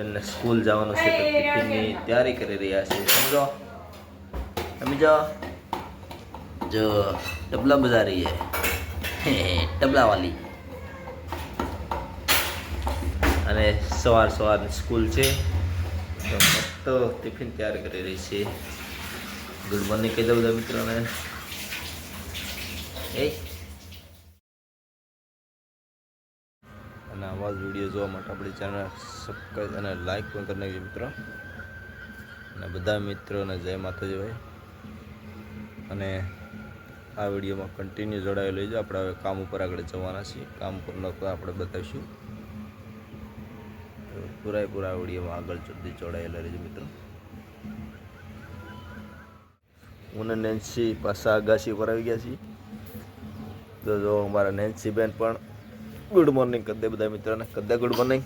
એને સ્કૂલ જવાનું છે તો ટિફિનની તૈયારી કરી રહ્યા છે. સમજો સમજો જો ડબલા બજા રહી હે ડબલા વાલી. અને સવારની સ્કૂલ છે તો મસ્ત ટિફિન તૈયાર કરી રહી છે. ગુડ મોર્નિંગ કહી દઉં બધા મિત્રોને. અને આવા જ વિડીયો જોવા માટે આપણી ચેનલ સબસ્ક્રાઈબ અને લાઈક પણ કરી નાખજો મિત્રો. અને બધા મિત્રોને જય માતાજી ભાઈ. અને આ વિડીયોમાં કન્ટિન્યુ જોડાયેલું લેજો. આપણે હવે કામ ઉપર આગળ જવાના છીએ. કામ પરનો આપણે બતાવીશું. પૂરા વિડીયોમાં આગળ સુધી જોડાયેલા રહેજો મિત્રો. હું ને નેન્સી પાછા અગાસી પર આવી ગયા છીએ. તો જો અમારા નેન્સી બેન પણ ગુડ મોર્નિંગ કરી દે બધા મિત્રોને. કરી દે ગુડ મોર્નિંગ.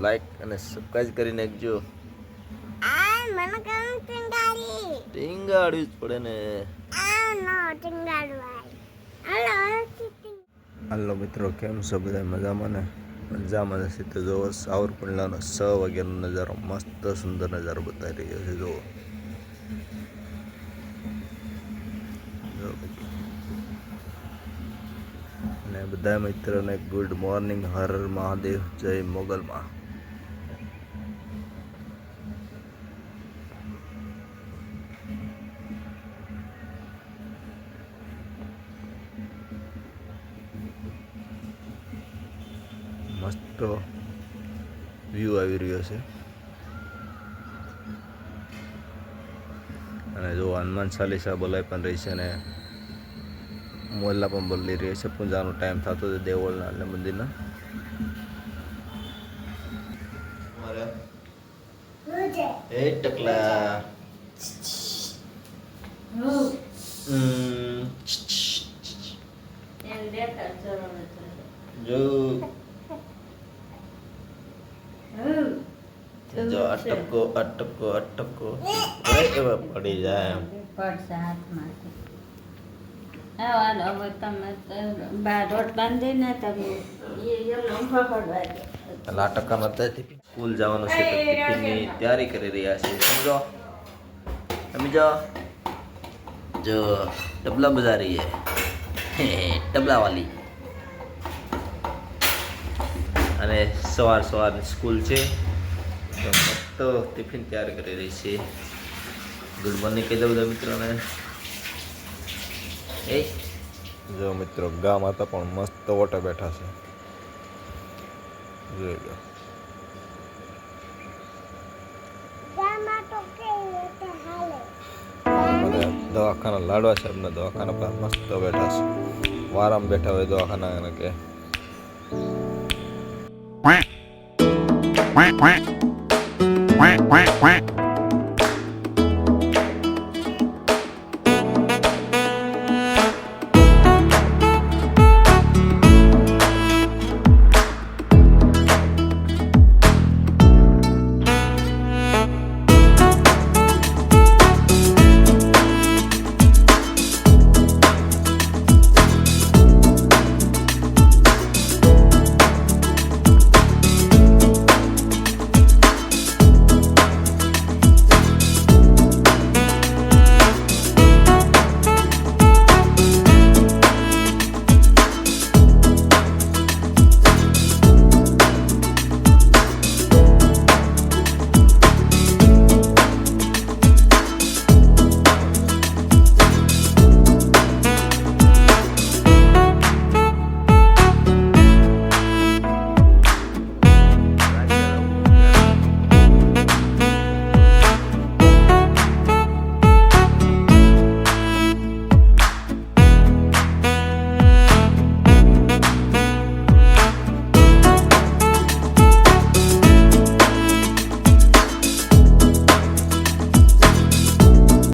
લાઈક અને સબસ્ક્રાઈબ કરી નાખજો. ટીંગાડવી જ પડે ને. હાલો મિત્રો, કેમ છો બધા? મજામાં ને? મજામાં છે. તો જોવો સાવરકુંડલાનો 6 વાગ્યાનો નજારો, મસ્ત સુંદર નજારો બતાવી રહ્યો છે. જુઓ અને બધા મિત્રોને ગુડ મોર્નિંગ. હર હર મહાદેવ, જય મોગલમાં. મસ્ત વ્યૂ આવી રહ્યો છે. અને જો હનુમાન ચાલીસા બોલાઈ પણ રહી છે. અને મોલ્લા પણ બોલી રહી છે. પૂજાનો ટાઈમ થતો છે દેવળના એટલે મંદિરના. એ ટકલા જો અટકો પડી જાય. સ્કૂલ જવાનું છે તો ટિફિનની તૈયારી કરી રહ્યા છે. સમજો સમજો જો ડબલા બજા રહી હે ડબલા વાલી. અને સવારની સ્કૂલ છે તો મસ્ત ટિફિન તૈયાર કરી રહી છે. ગુડ મોર્નિંગ કહી દઉં બધા મિત્રોને. જો મિત્રો, ગામ હતા પણ મસ્ત વોટા બેઠા છે. જોઈ લો. બધા દવાખાના લાડવા સાહેબના દવાખાના પર મસ્ત બેઠા છે. વારામાં બેઠા હોય દવાખાના કે quack quack quack quack quack quack